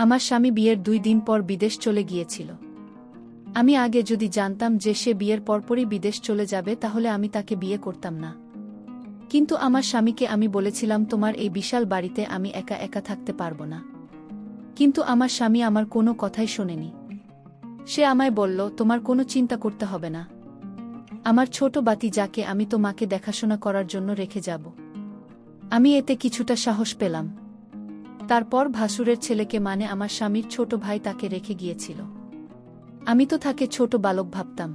আমার স্বামী বিয়ের 2 দিন পর বিদেশ চলে গিয়েছিল। আমি আগে যদি জানতাম যে সে বিয়ের পরপরই বিদেশ চলে যাবে তাহলে আমি তাকে বিয়ে করতাম না। কিন্তু আমার স্বামীকে আমি বলেছিলাম তোমার এই বিশাল বাড়িতে আমি একা একা থাকতে পারবো না। কিন্তু আমার স্বামী আমার কোনো কথাই শোনেনি। সে আমায় বলল তোমার কোনো চিন্তা করতে হবে না। আমার ছোট বাতি যাকে আমি তোমাকে দেখাশোনা করার জন্য রেখে যাব। আমি এতে কিছুটা সাহস পেলাম। তারপর ভাসুরের ছেলেকে মানে আমার স্বামীর ছোট ভাই তাকে রেখে গিয়েছিল। আমি তো তাকে ছোট বালক ভাবতাম।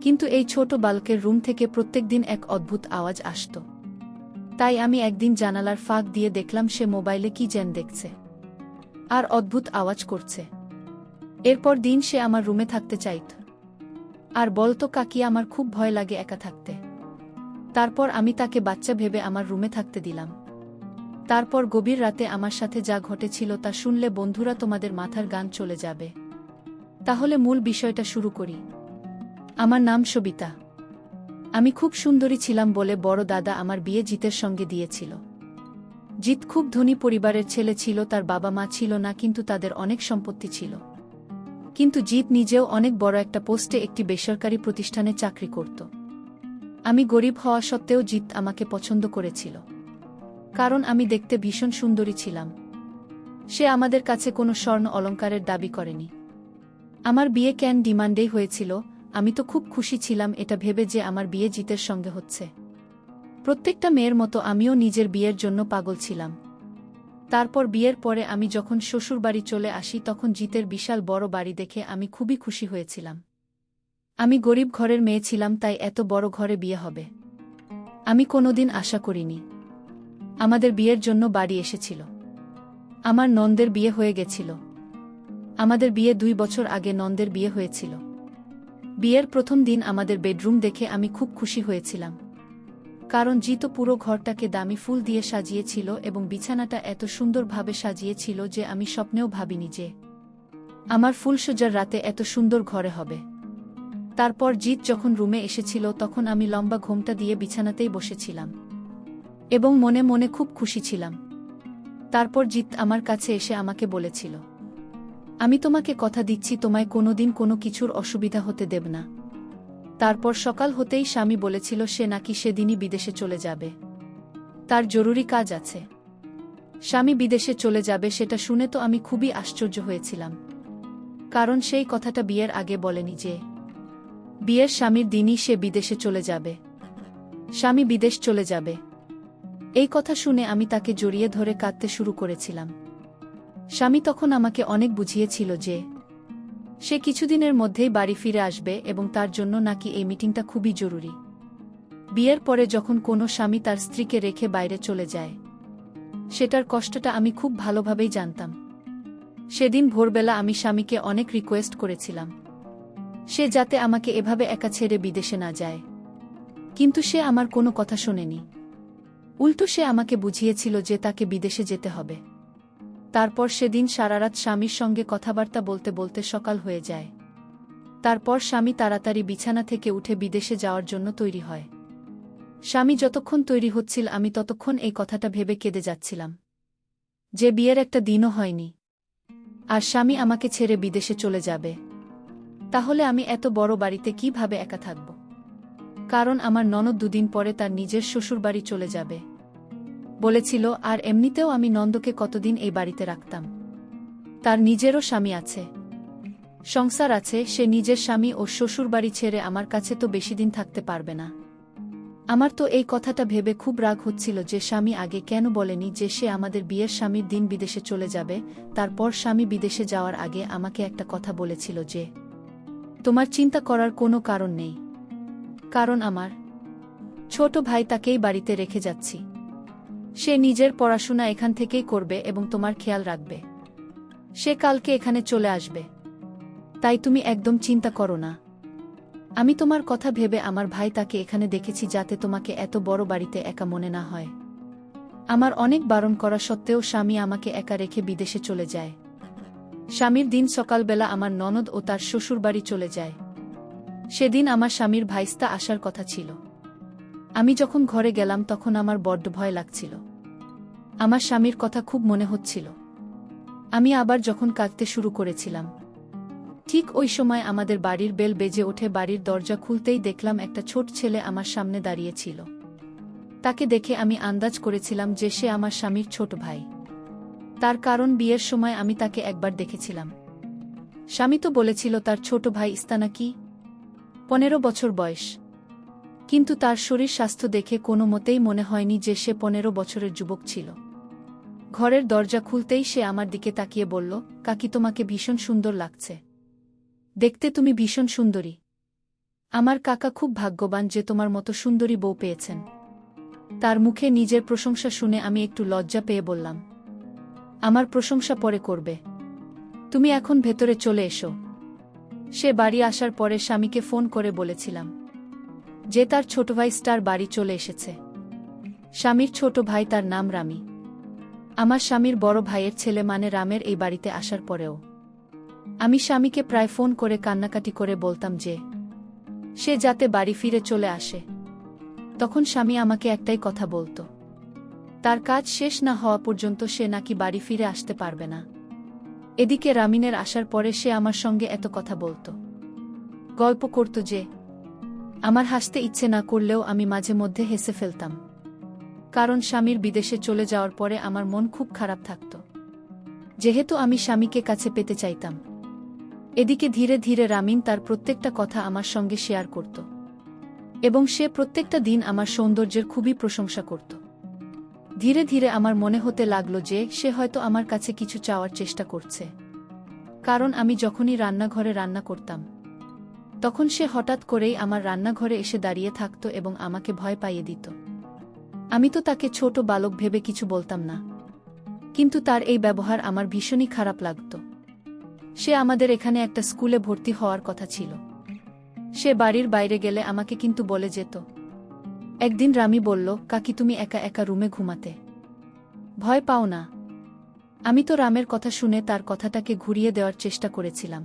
কিন্তু এই ছোট বালকের রুম থেকে প্রত্যেকদিন এক অদ্ভুত আওয়াজ আসত। তাই আমি একদিন জানালার ফাঁক দিয়ে দেখলাম সে মোবাইলে কি যেন দেখছে আর অদ্ভুত আওয়াজ করছে। এরপর দিন সে আমার রুমে থাকতে চাইত আর বলতো কাকি আমার খুব ভয় লাগে একা থাকতে। তারপর আমি তাকে বাচ্চা ভেবে আমার রুমে থাকতে দিলাম। তারপর গভীর রাতে আমার সাথে যা ঘটেছিল তা শুনলে বন্ধুরা তোমাদের মাথার গান চলে যাবে। তাহলে মূল বিষয়টা শুরু করি। আমার নাম সবিতা। আমি খুব সুন্দরী ছিলাম বলে বড় দাদা আমার বিয়ে জিতের সঙ্গে দিয়েছিল। জিত খুব ধনী পরিবারের ছেলে ছিল, তার বাবা মা ছিল না, কিন্তু তাদের অনেক সম্পত্তি ছিল। কিন্তু জিত নিজেও অনেক বড় একটা পোস্টে একটি বেসরকারি প্রতিষ্ঠানে চাকরি করত। আমি গরিব হওয়া সত্ত্বেও জিত আমাকে পছন্দ করেছিল, কারণ আমি দেখতে ভীষণ সুন্দরী ছিলাম। সে আমাদের কাছে কোনো স্বর্ণ অলংকারের দাবি করেনি। আমার বিয়ে ক্যান ডিমান্ডেই হয়েছিল। আমি তো খুব খুশি ছিলাম এটা ভেবে যে আমার বিয়ে জিতের সঙ্গে হচ্ছে। প্রত্যেকটা মেয়ের মতো আমিও নিজের বিয়ের জন্য পাগল ছিলাম। তারপর বিয়ের পরে আমি যখন শ্বশুরবাড়ি চলে আসি তখন জিতের বিশাল বড় বাড়ি দেখে আমি খুবই খুশি হয়েছিলাম। আমি গরিব ঘরের মেয়ে ছিলাম, তাই এত বড় ঘরে বিয়ে হবে আমি কোনোদিন আশা করিনি। আমাদের বিয়ের জন্য বাড়ি এসেছিল। আমার নন্দের বিয়ে হয়ে গেছিল। আমাদের বিয়ে 2 বছর আগে নন্দের বিয়ে হয়েছিল। বিয়ের প্রথম দিন আমাদের বেডরুম দেখে আমি খুব খুশি হয়েছিলাম, কারণ জিত পুরো ঘরটাকে দামি ফুল দিয়ে সাজিয়েছিল এবং বিছানাটা এত সুন্দরভাবে সাজিয়েছিল যে আমি স্বপ্নেও ভাবিনি যে আমার ফুলসজ্জার রাতে এত সুন্দর ঘরে হবে। তারপর জিত যখন রুমে এসেছিল তখন আমি লম্বা ঘোমটা দিয়ে বিছানাতেই বসেছিলাম এবং মনে মনে খুব খুশি ছিলাম। তারপর জিত আমার কাছে এসে আমাকে বলেছিল, আমি তোমাকে কথা দিচ্ছি তোমায় কোনোদিন কোনো কিছুর অসুবিধা হতে দেব না। তারপর সকাল হতেই স্বামী বলেছিল সে নাকি সেদিনই বিদেশে চলে যাবে, তার জরুরি কাজ আছে। স্বামী বিদেশে চলে যাবে সেটা শুনে তো আমি খুবই আশ্চর্য হয়েছিলাম, কারণ সেই কথাটা বিয়ের আগে বলেনি যে বিয়ের স্বামীর দিনই সে বিদেশে চলে যাবে। স্বামী বিদেশ চলে যাবে এই কথা শুনে আমি তাকে জড়িয়ে ধরে কাঁদতে শুরু করেছিলাম। স্বামী তখন আমাকে অনেক বুঝিয়েছিল যে সে কিছুদিনের মধ্যেই বাড়ি ফিরে আসবে এবং তার জন্য নাকি এই মিটিংটা খুবই জরুরি। বিয়ের পরে যখন কোনো স্বামী তার স্ত্রীকে রেখে বাইরে চলে যায় সেটার কষ্টটা আমি খুব ভালোভাবেই জানতাম। সেদিন ভোরবেলা আমি স্বামীকে অনেক রিকোয়েস্ট করেছিলাম সে যাতে আমাকে এভাবে একা ছেড়ে বিদেশে না যায়, কিন্তু সে আমার কোনো কথা শোনেনি। উল্টো সে আমাকে বুঝিয়েছিল যে তাকে বিদেশে যেতে হবে। তারপর সেদিন সারারাত স্বামীর সঙ্গে কথাবার্তা বলতে বলতে সকাল হয়ে যায়। তারপর স্বামী তাড়াতাড়ি বিছানা থেকে উঠে বিদেশে যাওয়ার জন্য তৈরি হয়। স্বামী যতক্ষণ তৈরি হচ্ছিল আমি ততক্ষণ এই কথাটা ভেবে কেঁদে যাচ্ছিলাম যে বিয়ের একটা দিনও হয়নি আর স্বামী আমাকে ছেড়ে বিদেশে চলে যাবে। তাহলে আমি এত বড় বাড়িতে কিভাবে একা থাকব? কারণ আমার ননদ 2 দিন পরে তার নিজের শ্বশুরবাড়ি চলে যাবে বলেছিল, আর এমনিতেও আমি নন্দকে কতদিন এই বাড়িতে রাখতাম। তার নিজেরও স্বামী আছে, সংসার আছে, সে নিজের স্বামী ও শ্বশুরবাড়ি ছেড়ে আমার কাছে তো বেশি দিন থাকতে পারবে না। আমার তো এই কথাটা ভেবে খুব রাগ হচ্ছিল যে স্বামী আগে কেন বলেনি যে সে আমাদের বিয়ের স্বামীর দিন বিদেশে চলে যাবে। তারপর স্বামী বিদেশে যাওয়ার আগে আমাকে একটা কথা বলেছিল যে তোমার চিন্তা করার কোনো কারণ নেই, কারণ আমার ছোট ভাই তাকেই বাড়িতে রেখে যাচ্ছি। সে নিজের পড়াশোনা এখান থেকেই করবে এবং তোমার খেয়াল রাখবে। সে কালকে এখানে চলে আসবে, তাই তুমি একদম চিন্তা করো না। আমি তোমার কথা ভেবে আমার ভাই তাকে এখানে দেখেছি যাতে তোমাকে এত বড় বাড়িতে একা মনে না হয়। আমার অনেক বারণ করা সত্ত্বেও স্বামী আমাকে একা রেখে বিদেশে চলে যায়। স্বামীর দিন সকালবেলা আমার ননদ ও তার শ্বশুরবাড়ি চলে যায়। সেদিন আমার স্বামীর ভাইস্তা আসার কথা ছিল। আমি যখন ঘরে গেলাম তখন আমার বড্ড ভয় লাগছিল। আমার স্বামীর কথা খুব মনে হচ্ছিল। আমি আবার যখন কাঁদতে শুরু করেছিলাম, ঠিক ওই সময় আমাদের বাড়ির বেল বেজে ওঠে। বাড়ির দরজা খুলতেই দেখলাম একটা ছোট ছেলে আমার সামনে দাঁড়িয়েছিল। তাকে দেখে আমি আন্দাজ করেছিলাম যে সে আমার স্বামীর ছোট ভাই। তার কারণ বিয়ের সময় আমি তাকে একবার দেখেছিলাম। স্বামী তো বলেছিল তার ছোট ভাই ইস্তানাকি 15 বছর বয়স, কিন্তু তার শরীর স্বাস্থ্য দেখে কোনো মতেই মনে হয়নি যে সে 15 বছরের যুবক ছিল। ঘরের দরজা খুলতেই সে আমার দিকে তাকিয়ে বলল, কাকি তোমাকে ভীষণ সুন্দর লাগছে, দেখতে তুমি ভীষণ সুন্দরী। আমার কাকা খুব ভাগ্যবান যে তোমার মতো সুন্দরী বউ পেয়েছেন। তার মুখে নিজের প্রশংসা শুনে আমি একটু লজ্জা পেয়ে বললাম, আমার প্রশংসা পরে করবে, তুমি এখন ভেতরে চলে এসো। সে বাড়ি আসার পরে স্বামীকে ফোন করে বলেছিলাম যে তার ছোট ভাই স্টার বাড়ি চলে এসেছে। স্বামীর ছোট ভাই, তার নাম রামি। আমার স্বামীর বড় ভাইয়ের ছেলে মানে রামের এই বাড়িতে আসার পরেও আমি স্বামীকে প্রায় ফোন করে কান্নাকাটি করে বলতাম যে সে যাতে বাড়ি ফিরে চলে আসে। তখন স্বামী আমাকে একটাই কথা বলতো, তার কাজ শেষ না হওয়া পর্যন্ত সে নাকি বাড়ি ফিরে আসতে পারবে না। এদিকে রামিনের আসার পরে সে আমার সঙ্গে এত কথা বলতো, গল্প করত যে আমার হাসতে ইচ্ছে না করলেও আমি মাঝে মধ্যে হেসে ফেলতাম, কারণ স্বামীর বিদেশে চলে যাওয়ার পরে আমার মন খুব খারাপ থাকত, যেহেতু আমি স্বামীকে কাছে পেতে চাইতাম। এদিকে ধীরে ধীরে রামিন তার প্রত্যেকটা কথা আমার সঙ্গে শেয়ার করত, এবং সে প্রত্যেকটা দিন আমার সৌন্দর্যের খুবই প্রশংসা করত। ধীরে ধীরে আমার মনে হতে লাগলো যে সে হয়তো আমার কাছে কিছু চাওয়ার চেষ্টা করছে, কারণ আমি যখনই রান্নাঘরে রান্না করতাম তখন সে হঠাৎ করেই আমার রান্নাঘরে এসে দাঁড়িয়ে থাকত এবং আমাকে ভয় পাইয়ে দিত। আমি তো তাকে ছোট বালক ভেবে কিছু বলতাম না, কিন্তু তার এই ব্যবহার আমার ভীষণই খারাপ লাগত। সে আমাদের এখানে একটা স্কুলে ভর্তি হওয়ার কথা ছিল। সে বাড়ির বাইরে গেলে আমাকে কিন্তু বলে যেত। একদিন রামি বলল, কাকি তুমি একা একা রুমে ঘুমাতে ভয় পাও না? আমি তো রামের কথা শুনে তার কথাটাকে ঘুরিয়ে দেওয়ার চেষ্টা করেছিলাম,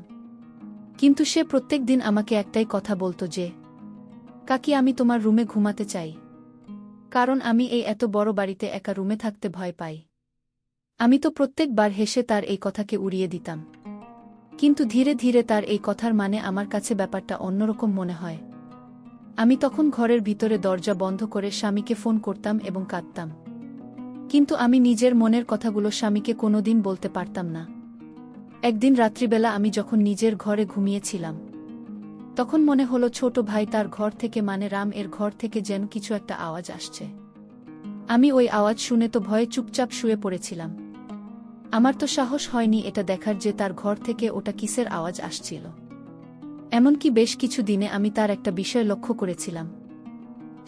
কিন্তু সে প্রত্যেক দিন আমাকে একটাই কথা বলতো যে কাকি আমি তোমার রুমে ঘুমাতে চাই, কারণ আমি এই এত বড় বাড়িতে একা রুমে থাকতে ভয় পাই। আমি তো প্রত্যেকবার হেসে তার এই কথাকে উড়িয়ে দিতাম, কিন্তু ধীরে ধীরে তার এই কথার মানে আমার কাছে ব্যাপারটা অন্যরকম মনে হয়। আমি তখন ঘরের ভিতরে দরজা বন্ধ করে স্বামীকে ফোন করতাম এবং কাঁদতাম, কিন্তু আমি নিজের মনের কথাগুলো স্বামীকে কোনোদিন বলতে পারতাম না। একদিন রাত্রিবেলা আমি যখন নিজের ঘরে ঘুমিয়েছিলাম তখন মনে হলো ছোট ভাই তার ঘর থেকে মানে রাম এর ঘর থেকে যেন কিছু একটা আওয়াজ আসছে। আমি ওই আওয়াজ শুনে তো ভয়ে চুপচাপ শুয়ে পড়েছিলাম। আমার তো সাহস হয়নি এটা দেখার যে তার ঘর থেকে ওটা কিসের আওয়াজ আসছিল। এমনকি বেশ কিছু দিনে আমি তার একটা বিষয় লক্ষ্য করেছিলাম,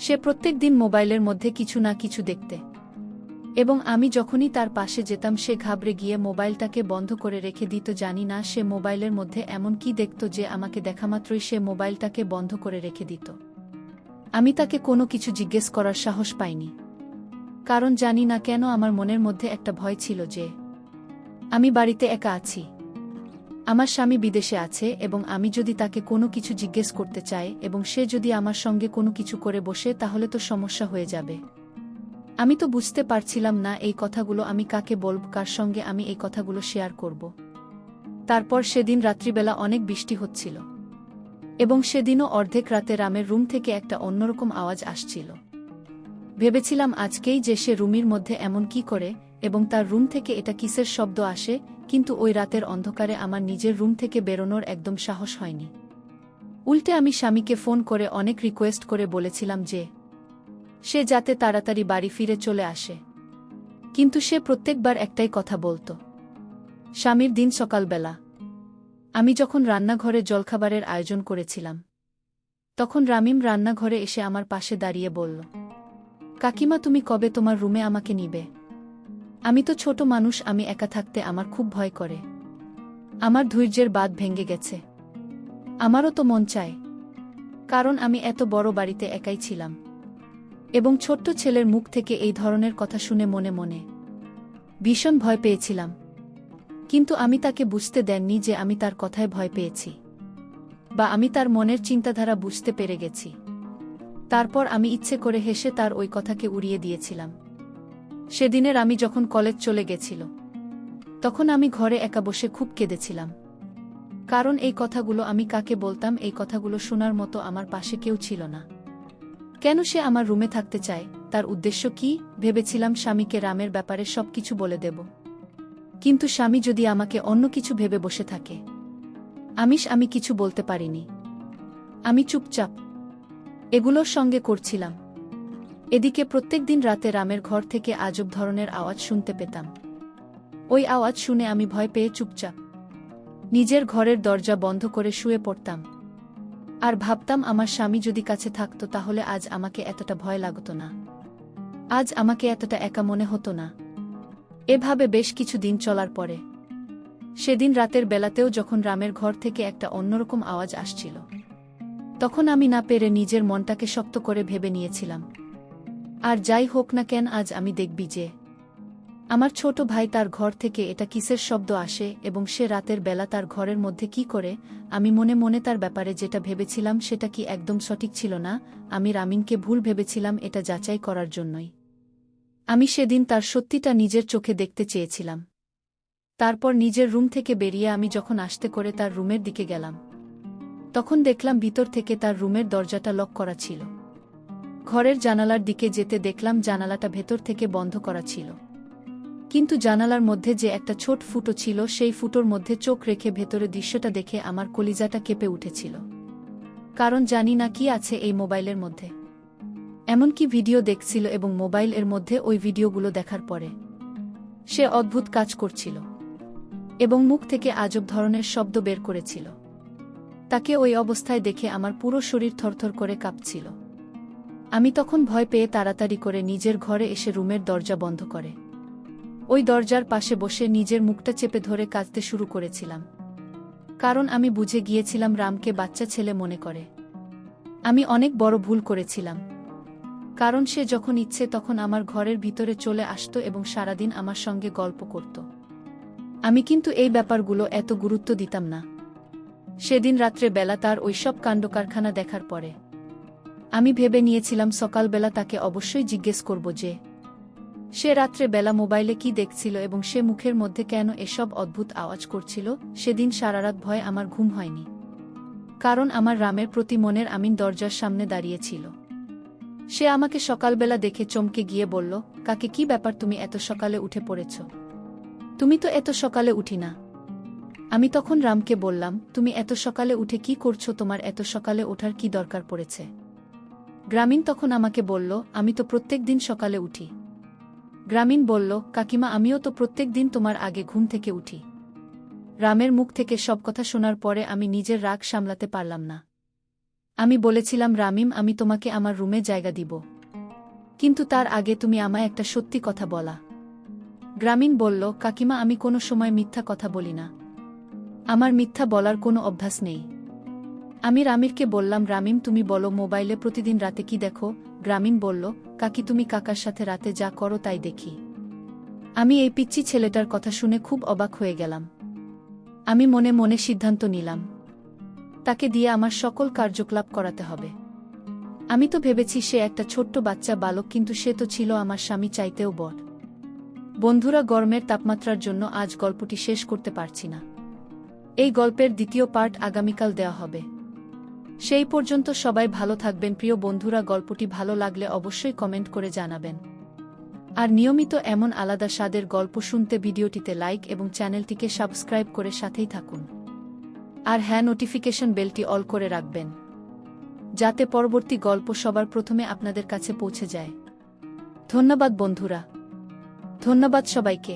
সে প্রত্যেক দিন মোবাইলের মধ্যে কিছু না কিছু দেখতে, এবং আমি যখনই তার পাশে যেতাম সে ঘাবড়ে গিয়ে মোবাইলটাকে বন্ধ করে রেখে দিত। জানি না সে মোবাইলের মধ্যে এমন কি দেখত যে আমাকে দেখামাত্রই সে মোবাইলটাকে বন্ধ করে রেখে দিত। আমি তাকে কোনো কিছু জিজ্ঞেস করার সাহস পাইনি, কারণ জানি না কেন আমার মনের মধ্যে একটা ভয় ছিল যে আমি বাড়িতে একা আছি, আমার স্বামী বিদেশে আছে, এবং আমি যদি তাকে কোনো কিছু জিজ্ঞেস করতে চাই এবং সে যদি আমার সঙ্গে কোনো কিছু করে বসে তাহলে তো সমস্যা হয়ে যাবে। আমি তো বুঝতে পারছিলাম না এই কথাগুলো আমি কাকে বলব, কার সঙ্গে আমি এই কথাগুলো শেয়ার করব। তারপর সেদিন রাত্রিবেলা অনেক বৃষ্টি হচ্ছিল, এবং সেদিনও অর্ধেক রাতে রামের রুম থেকে একটা অন্যরকম আওয়াজ আসছিল। ভেবেছিলাম আজকেই যে সে রুমের মধ্যে এমন কি করে এবং তার রুম থেকে এটা কিসের শব্দ আসে, কিন্তু ওই রাতের অন্ধকারে আমার নিজের রুম থেকে বেরোনোর একদম সাহস হয়নি। উল্টে আমি স্বামীকে ফোন করে অনেক রিকোয়েস্ট করে বলেছিলাম যে সে যাতে তাড়াতাড়ি বাড়ি ফিরে চলে আসে, কিন্তু সে প্রত্যেকবার একটাই কথা বলতো। স্বামীর দিন সকালবেলা আমি যখন রান্নাঘরে জলখাবারের আয়োজন করেছিলাম তখন রামিম রান্নাঘরে এসে আমার পাশে দাঁড়িয়ে বলল, কাকিমা তুমি কবে তোমার রুমে আমাকে নিবে? আমি তো ছোট মানুষ, আমি একা থাকতে আমার খুব ভয় করে। আমার ধৈর্যের বাঁধ ভেঙে গেছে। আমারও তো মন চায়, কারণ আমি এত বড় বাড়িতে একাই ছিলাম, এবং ছোট্ট ছেলের মুখ থেকে এই ধরনের কথা শুনে মনে মনে ভীষণ ভয় পেয়েছিলাম। কিন্তু আমি তাকে বুঝতে দেননি যে আমি তার কথায় ভয় পেয়েছি, বা আমি তার মনের চিন্তাধারা বুঝতে পেরে গেছি। তারপর আমি ইচ্ছে করে হেসে তার ওই কথাকে উড়িয়ে দিয়েছিলাম। সেদিনের আমি যখন কলেজ চলে গেছিল তখন আমি ঘরে একা বসে খুব কেঁদেছিলাম। কারণ এই কথাগুলো আমি কাকে বলতাম, এই কথাগুলো শোনার মতো আমার পাশে কেউ ছিল না। কেন সে আমার রুমে থাকতে চায়, তার উদ্দেশ্য কি? ভেবেছিলাম স্বামীকে রামের ব্যাপারে সবকিছু বলে দেব। কিন্তু স্বামী যদি আমাকে অন্য কিছু ভেবে বসে থাকে। আমি কিছু বলতে পারিনি। আমি চুপচাপ এগুলোর সঙ্গে করছিলাম। এদিকে প্রত্যেকদিন রাতে রামের ঘর থেকে আজব ধরনের আওয়াজ শুনতে পেতাম। ওই আওয়াজ শুনে আমি ভয় পেয়ে চুপচাপ নিজের ঘরের দরজা বন্ধ করে শুয়ে পড়তাম। আর ভাবতাম আমার স্বামী যদি কাছে থাকতো তাহলে আজ আমাকে এতটা ভয় লাগতো না, আজ আমাকে এতটা একা মনে হতো না। এভাবে বেশ কিছু দিন চলার পরে সেদিন রাতের বেলাতেও যখন রামের ঘর থেকে একটা অন্যরকম আওয়াজ আসছিল, তখন আমি না পেরে নিজের মনটাকে শক্ত করে ভেবে নিয়েছিলাম, আর যাই হোক না কেন আজ আমি দেখবি যে আমার ছোট ভাই তার ঘর থেকে এটা কিসের শব্দ আসে এবং সে রাতের বেলা তার ঘরের মধ্যে কি করে। আমি মনে মনে তার ব্যাপারে যেটা ভেবেছিলাম সেটা কি একদম সঠিক ছিল না, আমি রামিনকে ভুল ভেবেছিলাম, এটা যাচাই করার জন্যই আমি সেদিন তার সত্যিটা নিজের চোখে দেখতে চেয়েছিলাম। তারপর নিজের রুম থেকে বেরিয়ে আমি যখন আস্তে করে তার রুমের দিকে গেলাম, তখন দেখলাম ভিতর থেকে তার রুমের দরজাটা লক করা ছিল। ঘরের জানালার দিকে যেতে দেখলাম জানালাটা ভেতর থেকে বন্ধ করা ছিল, কিন্তু জানালার মধ্যে যে একটা ছোট ফুটো ছিল সেই ফুটোর মধ্যে চোখ রেখে ভেতরে দৃশ্যটা দেখে আমার কলিজাটা কেঁপে উঠেছিল। কারণ জানি না কি আছে এই মোবাইলের মধ্যে। এমনকি ভিডিও দেখছিল এবং মোবাইল এর মধ্যে ওই ভিডিওগুলো দেখার পরে সে অদ্ভুত কাজ করছিল এবং মুখ থেকে আজব ধরনের শব্দ বের করেছিল। তাকে ওই অবস্থায় দেখে আমার পুরো শরীর থরথর করে কাঁপছিল। আমি তখন ভয় পেয়ে তাড়াতাড়ি করে নিজের ঘরে এসে রুমের দরজা বন্ধ করে ওই দরজার পাশে বসে নিজের মুখটা চেপে ধরে কাঁদতে শুরু করেছিলাম। কারণ আমি বুঝে গিয়েছিলাম রামকে বাচ্চা ছেলে মনে করে। আমি অনেক বড় ভুল করেছিলাম। কারণ সে যখন ইচ্ছে তখন আমার ঘরের ভিতরে চলে আসতো এবং সারাদিন আমার সঙ্গে গল্প করত। আমি কিন্তু এই ব্যাপারগুলো এত গুরুত্ব দিতাম না। সেদিন রাত্রে বেলা তার ওইসব কাণ্ডকারখানা দেখার পরে আমি ভেবে নিয়েছিলাম সকালবেলা তাকে অবশ্যই জিজ্ঞেস করব যে সে রাত্রে বেলা মোবাইলে কি দেখছিল এবং সে মুখের মধ্যে কেন এসব অদ্ভুত আওয়াজ করছিল। সেদিন সারারাত ভয়ে আমার ঘুম হয়নি, কারণ আমার রামের প্রতি মনের আমিন দরজার সামনে দাঁড়িয়েছিল। সে আমাকে সকালবেলা দেখে চমকে গিয়ে বলল, কাকে কি ব্যাপার, তুমি এত সকালে উঠে পড়েছ? তুমি তো এত সকালে উঠি না। আমি তখন রামকে বললাম, তুমি এত সকালে উঠে কি করছো, তোমার এত সকালে ওঠার কি দরকার পড়েছে? গ্রামীণ তখন আমাকে বলল, আমি তো প্রত্যেক দিন সকালে উঠি। গ্রামীণ বলল, কাকিমা আমিও তো প্রত্যেক দিন তোমার আগে ঘুম থেকে উঠি। রামের মুখ থেকে সব কথা শোনার পরে আমি নিজের রাগ সামলাতে পারলাম না। আমি বলেছিলাম, রামিম আমি তোমাকে আমার রুমে জায়গা দিব, কিন্তু তার আগে তুমি আমায় একটা সত্যি কথা বলা। গ্রামীণ বলল, কাকিমা আমি কোনো সময় মিথ্যা কথা বলি না, আমার মিথ্যা বলার কোনো অভ্যাস নেই। আমি রামিরকে বললাম, রামিম তুমি বলো মোবাইলে প্রতিদিন রাতে কি দেখো? গ্রামীণ বলল, কাকি তুমি কাকার সাথে রাতে যা করো তাই দেখি। আমি এই পিচ্চি ছেলেটার কথা শুনে খুব অবাক হয়ে গেলাম। আমি মনে মনে সিদ্ধান্ত নিলাম, তাকে দিয়ে আমার সকল কার্যকলাপ করাতে হবে। আমি তো ভেবেছি সে একটা ছোট্ট বাচ্চা বালক, কিন্তু সে তো ছিল আমার স্বামী চাইতেও বড়। বন্ধুরা, গরমের তাপমাত্রার জন্য আজ গল্পটি শেষ করতে পারছি না। এই গল্পের দ্বিতীয় পার্ট আগামীকাল দেওয়া হবে। সেই পর্যন্ত সবাই ভালো থাকবেন। প্রিয় বন্ধুরা, গল্পটি ভালো লাগলে অবশ্যই কমেন্ট করে জানাবেন। আর নিয়মিত এমন আলাদা স্বাদের গল্প শুনতে ভিডিওটিতে লাইক এবং চ্যানেলটিকে সাবস্ক্রাইব করে সাথেই থাকুন। আর হ্যাঁ, নোটিফিকেশন বেলটি অল করে রাখবেন, যাতে পরবর্তী গল্প সবার প্রথমে আপনাদের কাছে পৌঁছে যায়। ধন্যবাদ বন্ধুরা, ধন্যবাদ সবাইকে।